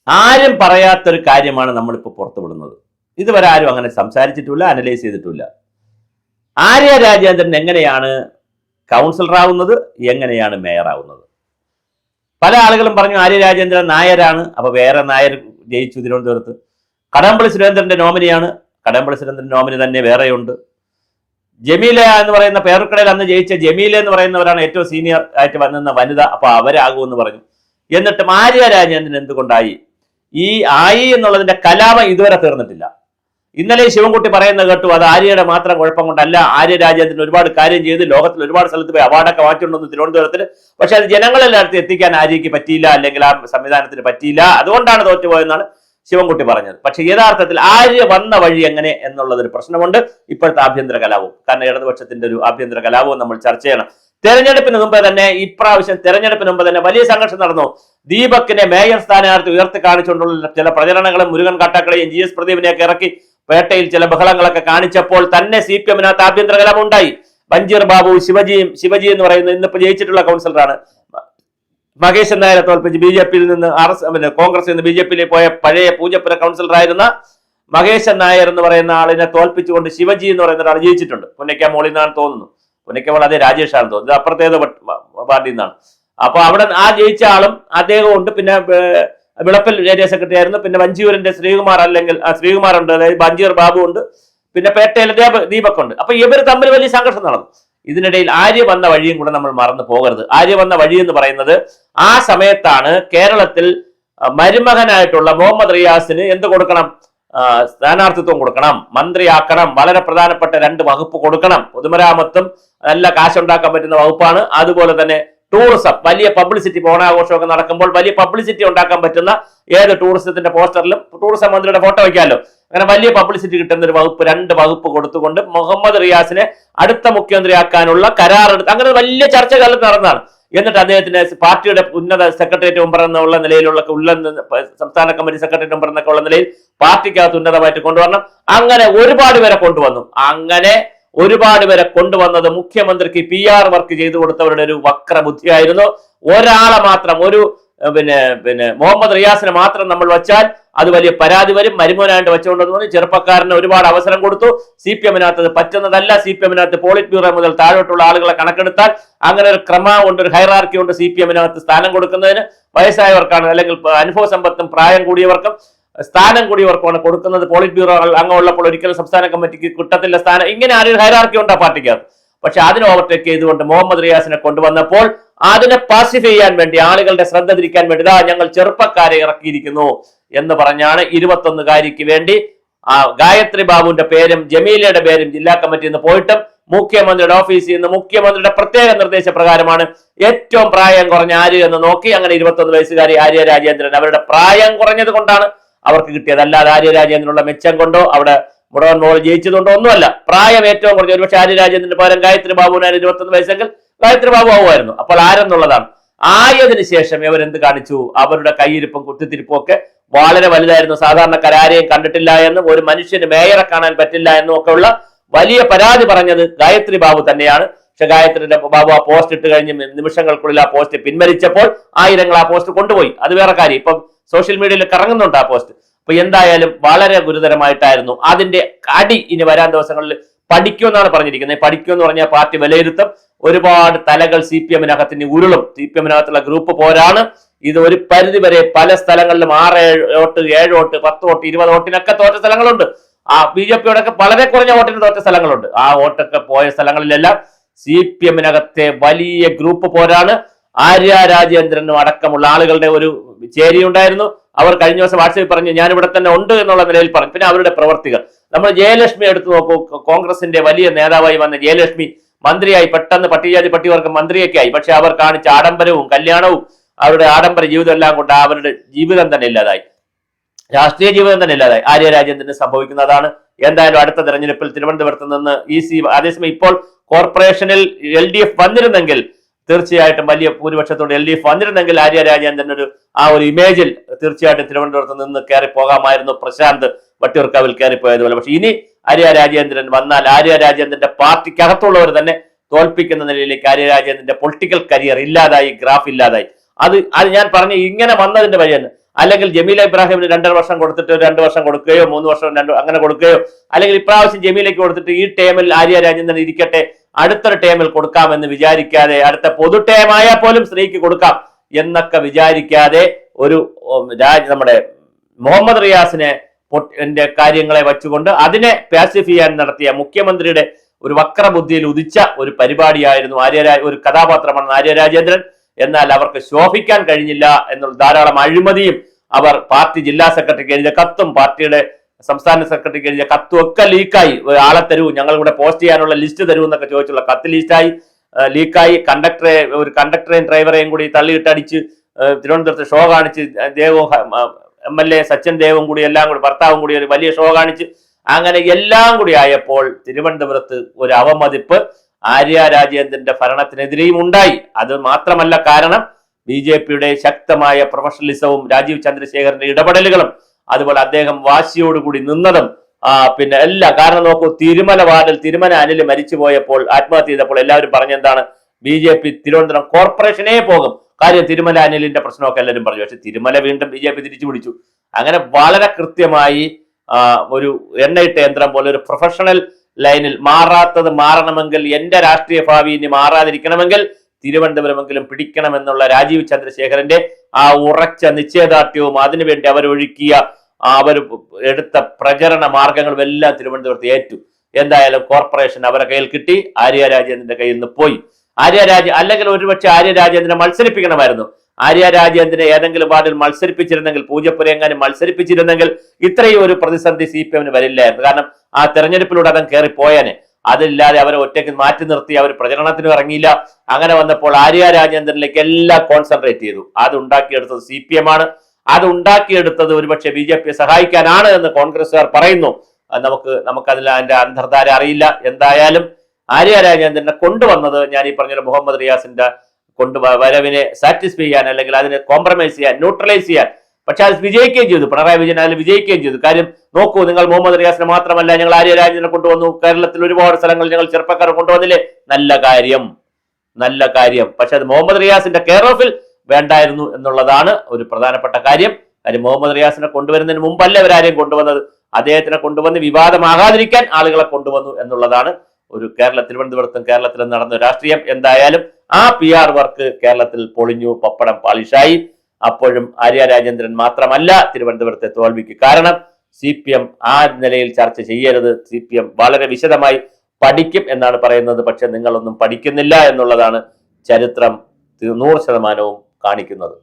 ആരും പറയാത്തൊരു കാര്യമാണ് നമ്മളിപ്പോൾ പുറത്തുവിടുന്നത്. ഇതുവരെ ആരും അങ്ങനെ സംസാരിച്ചിട്ടില്ല, അനലൈസ് ചെയ്തിട്ടില്ല. ആര്യ രാജേന്ദ്രൻ എങ്ങനെയാണ് കൗൺസിലർ ആവുന്നത്, എങ്ങനെയാണ് മേയർ ആവുന്നത്? പല ആളുകളും പറഞ്ഞു ആര്യ രാജേന്ദ്രൻ നായരാണ്, അപ്പൊ വേറെ നായർ ജയിച്ചു തിരുവനന്തപുരത്ത്. കടകംപള്ളി സുരേന്ദ്രന്റെ നോമിനിയാണ്, കടകംപള്ളി സുരേന്ദ്രന്റെ നോമിനി തന്നെ വേറെയുണ്ട്. ജമീല എന്ന് പറയുന്ന പേർക്കടയിൽ അന്ന് ജയിച്ച ജമീല എന്ന് പറയുന്നവരാണ് ഏറ്റവും സീനിയർ ആയിട്ട് വന്നിരുന്ന വനിത, അപ്പൊ അവരാകുമെന്ന് പറഞ്ഞു. എന്നിട്ടും ആര്യ രാജേന്ദ്രൻ എന്തുകൊണ്ടായി? ഈ ആയി എന്നുള്ളതിന്റെ കലാപം ഇതുവരെ തീർന്നിട്ടില്ല. ഇന്നലെ ശിവൻകുട്ടി പറയുന്നത് കേട്ടു, അത് ആര്യയുടെ മാത്രം കുഴപ്പം കൊണ്ടല്ല, ആര്യ രാജേന്ദ്രൻ ഒരുപാട് കാര്യം ചെയ്ത് ലോകത്തിൽ ഒരുപാട് സ്ഥലത്ത് പോയി അവാർഡൊക്കെ മാറ്റിയിട്ടുണ്ടെന്ന് തിരുവനന്തപുരത്തിൽ. പക്ഷെ അത് ജനങ്ങളെല്ലായിടത്തും എത്തിക്കാൻ ആര്യയ്ക്ക് പറ്റിയില്ല, അല്ലെങ്കിൽ ആ സംവിധാനത്തിന് പറ്റിയില്ല, അതുകൊണ്ടാണ് തോറ്റുപോയെന്നാണ് ശിവൻകുട്ടി പറഞ്ഞത്. പക്ഷെ യഥാർത്ഥത്തിൽ ആര്യ വന്ന വഴി എങ്ങനെ എന്നുള്ളതൊരു പ്രശ്നമുണ്ട്. ഇപ്പോഴത്തെ ആഭ്യന്തര കലാപവും, കാരണം ഇടതുപക്ഷത്തിന്റെ ഒരു ആഭ്യന്തര കലാപവും നമ്മൾ ചർച്ച ചെയ്യണം. തെരഞ്ഞെടുപ്പിന് മുമ്പ് തന്നെ, ഇപ്രാവശ്യം തെരഞ്ഞെടുപ്പിന് മുമ്പ് തന്നെ വലിയ സംഘർഷം നടന്നു. ദീപകിനെ മേയർ സ്ഥാനാർത്ഥി ഉയർത്തി കാണിച്ചുകൊണ്ടുള്ള ചില പ്രചരണങ്ങളും മുരുകൻ കാട്ടാക്കളെയും GS പ്രദീപിനെയൊക്കെ ഇറക്കി പേട്ടയിൽ ചില ബഹളങ്ങളൊക്കെ കാണിച്ചപ്പോൾ തന്നെ CPM-നകത്ത് ആഭ്യന്തര കലാപം ഉണ്ടായി. ബഞ്ചീർ ബാബു, ശിവജി എന്ന് പറയുന്ന ഇന്നിപ്പോ ജയിച്ചിട്ടുള്ള കൗൺസിലറാണ്. മഹേശൻ നായരെ തോൽപ്പിച്ച് BJP-യിൽ നിന്ന് കോൺഗ്രസിൽ നിന്ന് BJP-യിലേക്ക് പോയ പഴയ പൂജപ്പുര കൗൺസിലറായിരുന്ന മഹേശൻ നായർ എന്ന് പറയുന്ന ആളിനെ തോൽപ്പിച്ചുകൊണ്ട് ശിവജി എന്ന് പറയുന്ന ഒരാൾ ജയിച്ചിട്ടുണ്ട്. പുന്നയ്ക്ക മോളിൽ നിന്നാണ് തോന്നുന്നു, പുന്നയ്ക്കമോൾ അതേ രാജേഷാണെന്ന് തോന്നുന്നു, അപ്പുറത്തേത് പാർട്ടിയിൽ നിന്നാണ്. അപ്പൊ അവിടെ ആ ജയിച്ച ആളും അദ്ദേഹവും ഉണ്ട്. പിന്നെ വിളപ്പിൽ ഏരിയ സെക്രട്ടറി ആയിരുന്നു. പിന്നെ വഞ്ചിയൂരിന്റെ ശ്രീകുമാർ, അല്ലെങ്കിൽ ശ്രീകുമാർ ഉണ്ട്, അതായത് ബഞ്ചീർ ബാബു ഉണ്ട്. പിന്നെ പേട്ടയിലെ ദീപക് ഉണ്ട്. അപ്പൊ ഇവർ തമ്മിൽ വലിയ സംഘർഷം നടന്നു. ഇതിനിടയിൽ ആര്യ വന്ന വഴിയും കൂടെ നമ്മൾ മറന്നു പോകരുത്. ആര്യ വന്ന വഴി എന്ന് പറയുന്നത് ആ സമയത്താണ് കേരളത്തിൽ മരുമകനായിട്ടുള്ള മുഹമ്മദ് റിയാസിന് എന്ത് കൊടുക്കണം? സ്ഥാനാർത്ഥിത്വം കൊടുക്കണം, മന്ത്രിയാക്കണം, വളരെ പ്രധാനപ്പെട്ട 2 വകുപ്പ് കൊടുക്കണം. പൊതുമരാമത്തും നല്ല കാശുണ്ടാക്കാൻ പറ്റുന്ന വകുപ്പാണ്. അതുപോലെ തന്നെ ടൂറിസം, വലിയ പബ്ലിസിറ്റി, ഓണാഘോഷമൊക്കെ നടക്കുമ്പോൾ വലിയ പബ്ലിസിറ്റി ഉണ്ടാക്കാൻ പറ്റുന്ന ഏത് ടൂറിസത്തിന്റെ പോസ്റ്ററിലും ടൂറിസം മന്ത്രിയുടെ ഫോട്ടോ വയ്ക്കാമല്ലോ. അങ്ങനെ വലിയ പബ്ലിസിറ്റി കിട്ടുന്ന ഒരു വകുപ്പ്, 2 വകുപ്പ് കൊടുത്തുകൊണ്ട് മുഹമ്മദ് റിയാസിനെ അടുത്ത മുഖ്യമന്ത്രിയാക്കാനുള്ള കരാറെടുത്ത്, അങ്ങനെ വലിയ ചർച്ചകൾ നടന്നതാണ്. എന്നിട്ട് അദ്ദേഹത്തിന് പാർട്ടിയുടെ ഉന്നത സെക്രട്ടേറിയറ്റ് മെമ്പർ എന്നുള്ള നിലയിലുള്ള സംസ്ഥാന കമ്മിറ്റി സെക്രട്ടേറിയറ്റ് മെമ്പർ എന്നൊക്കെ ഉള്ള നിലയിൽ പാർട്ടിക്കകത്ത് ഉന്നതമായിട്ട് കൊണ്ടുവരണം. അങ്ങനെ ഒരുപാട് പേരെ കൊണ്ടുവന്നു. അങ്ങനെ ഒരുപാട് പേരെ കൊണ്ടുവന്നത് മുഖ്യമന്ത്രിക്ക് PR വർക്ക് ചെയ്തു കൊടുത്തവരുടെ ഒരു വക്ര ബുദ്ധിയായിരുന്നു. ഒരാളെ മാത്രം, പിന്നെ മുഹമ്മദ് റിയാസിനെ മാത്രം നമ്മൾ വെച്ചാൽ അത് വലിയ പരാതി വരും. മരുമോനായിട്ട് വെച്ചുകൊണ്ടെന്ന് പറഞ്ഞ് ചെറുപ്പക്കാരന് ഒരുപാട് അവസരം കൊടുത്തു. CPM-നകത്ത് അത് പറ്റുന്നതല്ല. CPM-നകത്ത് പോളിറ്റ് ബ്യൂറോ മുതൽ താഴോട്ടുള്ള ആളുകളെ കണക്കെടുത്താൽ അങ്ങനെ ഒരു ക്രമമുണ്ട്, ഒരു ഹൈറാർക്കി ഉണ്ട്. CPM-നകത്ത് സ്ഥാനം കൊടുക്കുന്നതിന് വയസ്സായവർക്കാണ്, അല്ലെങ്കിൽ അനുഭവ സമ്പത്തും പ്രായം കൂടിയവർക്കും സ്ഥാനം കൂടിയവർക്കാണ് കൊടുക്കുന്നത്. പോളിറ്റ് ബ്യൂറോ അംഗമുള്ളപ്പോൾ ഒരിക്കലും സംസ്ഥാന കമ്മിറ്റിക്ക് കിട്ടത്തില്ല സ്ഥാനം. ഇങ്ങനെ ഒരു ഹൈറാർക്കി ഉണ്ട് ആ പാർട്ടിക്കകത്ത്. പക്ഷെ അതിനെ ഓവർടേക്ക് ചെയ്തുകൊണ്ട് മുഹമ്മദ് റിയാസിനെ കൊണ്ടുവന്നപ്പോൾ അതിനെ പാസിഫൈ ചെയ്യാൻ വേണ്ടി, ആളുകളുടെ ശ്രദ്ധ തിരിക്കാൻ വേണ്ടി, ഞങ്ങൾ ചെറുപ്പക്കാരെ ഇറക്കിയിരിക്കുന്നു എന്ന് പറഞ്ഞാണ് 21-കാരിക്ക് വേണ്ടി ഗായത്രി ബാബുവിന്റെ പേരും ജമീലയുടെ പേരും ജില്ലാ കമ്മിറ്റിയിൽ നിന്ന് പോയിട്ടും മുഖ്യമന്ത്രിയുടെ ഓഫീസിൽ നിന്ന് മുഖ്യമന്ത്രിയുടെ പ്രത്യേക നിർദ്ദേശപ്രകാരമാണ് ഏറ്റവും പ്രായം കുറഞ്ഞ ആര് എന്ന് നോക്കി അങ്ങനെ 21 വയസ്സുകാരി ആര്യ രാജേന്ദ്രൻ, അവരുടെ പ്രായം കുറഞ്ഞത് കൊണ്ടാണ് അവർക്ക് കിട്ടിയത്. അല്ലാതെ ആര്യ രാജേന്ദ്രനുള്ള മെച്ചം കൊണ്ടോ അവിടെ മുടവൻ മോൾ ജയിച്ചതുകൊണ്ടോ ഒന്നുമല്ല. പ്രായം ഏറ്റവും കുറഞ്ഞ, ഒരുപക്ഷെ ആര്യ രാജേന്ദ്രന്റെ പകരം ഗായത്രി ബാബുവിനാണ് 21 വയസ്സെങ്കിൽ ഗായത്രി ബാബു ആവുമായിരുന്നു. അപ്പോൾ ആരെന്നുള്ളതാണ്. ആയതിനു ശേഷം ഇവരെന്ത് കാണിച്ചു? അവരുടെ കയ്യിരിപ്പും കുത്തിത്തിരിപ്പും ഒക്കെ വളരെ വലുതായിരുന്നു. സാധാരണക്കാർ ആരെയും കണ്ടിട്ടില്ല എന്നും ഒരു മനുഷ്യന് മേയറെ കാണാൻ പറ്റില്ല എന്നും ഒക്കെ ഉള്ള വലിയ പരാതി പറഞ്ഞത് ഗായത്രി ബാബു തന്നെയാണ്. പക്ഷെ ഗായത്രിയുടെ ബാബു ആ പോസ്റ്റ് ഇട്ട് കഴിഞ്ഞ് നിമിഷങ്ങൾക്കുള്ളിൽ ആ പോസ്റ്റ് പിൻവലിച്ചപ്പോൾ ആയിരങ്ങൾ ആ പോസ്റ്റ് കൊണ്ടുപോയി. അത് വേറെ കാര്യം. ഇപ്പം സോഷ്യൽ മീഡിയയിൽ കറങ്ങുന്നുണ്ട് ആ പോസ്റ്റ്. അപ്പൊ എന്തായാലും വളരെ ഗുരുതരമായിട്ടായിരുന്നു. അതിന്റെ അടി ഇനി വരാൻ ദിവസങ്ങളിൽ പഠിക്കുമെന്നാണ് പറഞ്ഞിരിക്കുന്നത്. പഠിക്കുമെന്ന് പറഞ്ഞാൽ പാർട്ടി വിലയിരുത്തും. ഒരുപാട് തലകൾ CPM-നകത്ത് ഇനി ഉരുളും. CPM-നകത്തുള്ള ഗ്രൂപ്പ് പോരാണ്. ഇത് ഒരു പരിധി വരെ പല സ്ഥലങ്ങളിലും 6 വോട്ട്, 7 വോട്ട്, 10 വോട്ട്, 20 വോട്ടിനൊക്കെ തോറ്റ സ്ഥലങ്ങളുണ്ട്. ആ BJP-യോടൊക്കെ വളരെ കുറഞ്ഞ വോട്ടിന് തോറ്റ സ്ഥലങ്ങളുണ്ട്. ആ വോട്ടൊക്കെ പോയ സ്ഥലങ്ങളിലെല്ലാം CPM-നകത്തെ വലിയ ഗ്രൂപ്പ് പോരാണ്. ആര്യ രാജേന്ദ്രനും അടക്കമുള്ള ആളുകളുടെ ഒരു ചേരിയുണ്ടായിരുന്നു. അവർ കഴിഞ്ഞ ദിവസം വാട്സാപ്പിൽ പറഞ്ഞു ഞാൻ ഇവിടെ തന്നെ ഉണ്ട് എന്നുള്ള നിലയിൽ പറഞ്ഞു. പിന്നെ അവരുടെ പ്രവർത്തികൾ നമ്മൾ ജയലക്ഷ്മി എടുത്തു നോക്കൂ. കോൺഗ്രസിന്റെ വലിയ നേതാവായി വന്ന ജയലക്ഷ്മി മന്ത്രിയായി, പെട്ടെന്ന് പട്ടികജാതി പട്ടികവർഗ മന്ത്രിയൊക്കെ ആയി. പക്ഷെ അവർ കാണിച്ച ആഡംബരവും കല്യാണവും അവരുടെ ആഡംബര ജീവിതം എല്ലാം കൊണ്ട് അവരുടെ ജീവിതം തന്നെ ഇല്ലാതായി, രാഷ്ട്രീയ ജീവിതം തന്നെ ഇല്ലാതായി. ആര്യ രാജേന്ദ്രന് സംഭവിക്കുന്നതാണ്. എന്തായാലും അടുത്ത തെരഞ്ഞെടുപ്പിൽ തിരുവനന്തപുരത്ത് നിന്ന് അതേസമയം ഇപ്പോൾ കോർപ്പറേഷനിൽ LDF വന്നിരുന്നെങ്കിൽ, തീർച്ചയായിട്ടും വലിയ ഭൂരിപക്ഷത്തോടെ LDF വന്നിരുന്നെങ്കിൽ ആര്യ രാജേന്ദ്രൻ ആ ഒരു ഇമേജിൽ തീർച്ചയായിട്ടും തിരുവനന്തപുരത്ത് നിന്ന് കയറി പോകാമായിരുന്നു. പ്രശാന്ത് വട്ടിയൂർക്കാവിൽ കയറിപ്പോയതുപോലെ. പക്ഷെ ഇനി ആര്യ രാജേന്ദ്രൻ വന്നാൽ ആര്യ രാജേന്ദ്രന്റെ പാർട്ടിക്കകത്തുള്ളവർ തന്നെ തോൽപ്പിക്കുന്ന നിലയിലേക്ക് ആര്യ രാജേന്ദ്രന്റെ പൊളിറ്റിക്കൽ കരിയർ ഇല്ലാതായി, ഗ്രാഫ് ഇല്ലാതായി. അത് ഞാൻ പറഞ്ഞ ഇങ്ങനെ വന്നതിന്റെ വഴിയാണ്. അല്ലെങ്കിൽ ജമീല ഇബ്രാഹിമിന് 2.5 വർഷം കൊടുത്തിട്ട് 2 വർഷം കൊടുക്കുകയോ 3 വർഷം അങ്ങനെ കൊടുക്കുകയോ, അല്ലെങ്കിൽ ഇപ്രാവശ്യം ജമീലയ്ക്ക് കൊടുത്തിട്ട് ഈ ടേമിൽ ആര്യ രാജേന്ദ്രൻ ഇരിക്കട്ടെ, അടുത്തൊരു ടേമിൽ കൊടുക്കാമെന്ന് വിചാരിക്കാതെ, അടുത്ത പൊതു ടേമായാൽ പോലും സ്ത്രീക്ക് കൊടുക്കാം എന്നൊക്കെ വിചാരിക്കാതെ ഒരു നമ്മുടെ മുഹമ്മദ് റിയാസിനെ കാര്യങ്ങളെ വച്ചുകൊണ്ട് അതിനെ പാസിഫൈ ചെയ്യാൻ നടത്തിയ മുഖ്യമന്ത്രിയുടെ ഒരു വക്രബുദ്ധിയിൽ ഉദിച്ച ഒരു പരിപാടിയായിരുന്നു ഒരു കഥാപാത്രമാണ് ആര്യ രാജേന്ദ്രൻ. എന്നാൽ അവർക്ക് ശോഭിക്കാൻ കഴിഞ്ഞില്ല എന്നുള്ള ധാരാളം അഴിമതിയും, അവർ പാർട്ടി ജില്ലാ സെക്രട്ടറിക്ക് എഴുതിയ കത്തും പാർട്ടിയുടെ സംസ്ഥാന സെക്രട്ടറിക്ക് എഴുതിയ കത്തും ഒക്കെ ലീക്കായി. ആളെ തരൂ, ഞങ്ങൾ ഇവിടെ പോസ്റ്റ് ചെയ്യാനുള്ള ലിസ്റ്റ് തരൂ എന്നൊക്കെ ചോദിച്ചുള്ള കത്ത് ലീക്കായി. ഒരു കണ്ടക്ടറെയും ഡ്രൈവറെയും കൂടി തള്ളിയിട്ടടിച്ച് തിരുവനന്തപുരത്ത് ഷോ കാണിച്ച് MLA സച്ചിൻ ദേവും കൂടി എല്ലാം കൂടി ഭർത്താവും കൂടി ഒരു വലിയ ഷോ കാണിച്ച് അങ്ങനെ എല്ലാം കൂടി ആയപ്പോൾ തിരുവനന്തപുരത്ത് ഒരു അവമതിപ്പ് ആര്യ രാജേന്ദ്രന്റെ ഭരണത്തിനെതിരെയും ഉണ്ടായി. അത് മാത്രമല്ല കാരണം BJPയുടെ ശക്തമായ പ്രൊഫഷണലിസവും രാജീവ് ചന്ദ്രശേഖരന്റെ ഇടപെടലുകളും, അതുപോലെ അദ്ദേഹം വാശിയോടുകൂടി നിന്നതും പിന്നെ എല്ലാം. കാരണം നോക്കൂ, തിരുമല അനിൽ മരിച്ചു പോയപ്പോൾ, ആത്മഹത്യ ചെയ്തപ്പോൾ എല്ലാവരും പറഞ്ഞെന്താണ്, BJP തിരുവനന്തപുരം കോർപ്പറേഷനേ പോകും. കാര്യം തിരുമല അനിലിന്റെ പ്രശ്നമൊക്കെ എല്ലാവരും പറഞ്ഞു. പക്ഷെ തിരുമല വീണ്ടും BJP തിരിച്ചു പിടിച്ചു. അങ്ങനെ വളരെ കൃത്യമായി ഒരു എണ്ണയിട്ട യന്ത്രം പോലെ ഒരു പ്രൊഫഷണൽ ലൈനിൽ മാറാത്തത് മാറണമെങ്കിൽ, എന്റെ രാഷ്ട്രീയ ഭാവി ഇനി മാറാതിരിക്കണമെങ്കിൽ തിരുവനന്തപുരമെങ്കിലും പിടിക്കണമെന്നുള്ള രാജീവ് ചന്ദ്രശേഖരന്റെ ആ ഉറച്ച നിശ്ചയദാർഢ്യവും അതിനുവേണ്ടി അവരൊഴുക്കിയ അവർ എടുത്ത പ്രചരണ മാർഗങ്ങളും എല്ലാം തിരുവനന്തപുരത്ത് ഏറ്റു. എന്തായാലും കോർപ്പറേഷൻ അവരുടെ കയ്യിൽ കിട്ടി, ആര്യ രാജേന്ദ്രന്റെ കയ്യിൽ നിന്ന് പോയി. അല്ലെങ്കിൽ ഒരുപക്ഷെ ആര്യ രാജേന്ദ്രനെ മത്സരിപ്പിക്കണമായിരുന്നു. ആര്യ രാജേന്ദ്രനെ ഏതെങ്കിലും വാർഡിൽ മത്സരിപ്പിച്ചിരുന്നെങ്കിൽ, പൂജപ്പുരയെങ്ങാനും മത്സരിപ്പിച്ചിരുന്നെങ്കിൽ ഇത്രയും ഒരു പ്രതിസന്ധി CPM വരില്ലായിരുന്നു. കാരണം ആ തെരഞ്ഞെടുപ്പിലൂടെ അതം കയറിപ്പോയാനെ. അതില്ലാതെ അവരെ ഒറ്റയ്ക്ക് മാറ്റി നിർത്തി, അവർ പ്രചരണത്തിനും ഇറങ്ങിയില്ല. അങ്ങനെ വന്നപ്പോൾ ആര്യ രാജേന്ദ്രനിലേക്ക് എല്ലാം കോൺസെൻട്രേറ്റ് ചെയ്തു. അത് ഉണ്ടാക്കിയെടുത്തത് CPM ആണ്. അത് ഉണ്ടാക്കിയെടുത്തത് ഒരുപക്ഷെ BJP സഹായിക്കാനാണ് എന്ന് കോൺഗ്രസ്സുകാർ പറയുന്നു. നമുക്കതിൽ അതിന്റെ അന്തർധാര അറിയില്ല. എന്തായാലും ആര്യ രാജേന്ദ്രനെ കൊണ്ടുവന്നത് ഞാൻ ഈ പറഞ്ഞ മുഹമ്മദ് റിയാസിന്റെ വരവിനെ സാറ്റിസ്ഫൈ ചെയ്യാൻ, അല്ലെങ്കിൽ അതിനെ കോംപ്രമൈസ് ചെയ്യാൻ, ന്യൂട്രലൈസ് ചെയ്യാൻ. പക്ഷെ അത് വിജയിക്കുകയും ചെയ്തു. പിണറായി വിജയൻ അതിൽ വിജയിക്കുകയും ചെയ്തു. കാര്യം നോക്കൂ, നിങ്ങൾ മുഹമ്മദ് റിയാസിനെ മാത്രമല്ല, ഞങ്ങൾ ആര്യ രാജേന്ദ്രനെ കൊണ്ടുവന്നു. കേരളത്തിൽ ഒരുപാട് സ്ഥലങ്ങളിൽ ഞങ്ങൾ ചെറുപ്പക്കാരെ കൊണ്ടുവന്നില്ലേ? നല്ല കാര്യം. പക്ഷെ അത് മുഹമ്മദ് റിയാസിന്റെ കെയർ ഓഫിൽ വേണ്ടായിരുന്നു എന്നുള്ളതാണ് ഒരു പ്രധാനപ്പെട്ട കാര്യം. കാര്യം മുഹമ്മദ് റിയാസിനെ കൊണ്ടുവരുന്നതിന് മുമ്പല്ല ഇവരാരെയും കൊണ്ടുവന്നത്. അദ്ദേഹത്തിനെ കൊണ്ടുവന്ന് വിവാദമാകാതിരിക്കാൻ ആളുകളെ കൊണ്ടുവന്നു എന്നുള്ളതാണ് ഒരു തിരുവനന്തപുരത്തും കേരളത്തിലും നടന്ന രാഷ്ട്രീയം. എന്തായാലും ആ PR വർക്ക് കേരളത്തിൽ പൊളിഞ്ഞു, പപ്പടം പാളിഷായി. അപ്പോഴും ആര്യ രാജേന്ദ്രൻ മാത്രമല്ല തിരുവനന്തപുരത്തെ തോൽവിക്ക് കാരണം. CPM ആ നിലയിൽ ചർച്ച ചെയ്യരുത്. CPM വളരെ വിശദമായി പഠിക്കും എന്നാണ് പറയുന്നത്. പക്ഷെ നിങ്ങളൊന്നും പഠിക്കുന്നില്ല എന്നുള്ളതാണ് ചരിത്രം 100% കാണിക്കുന്നത്.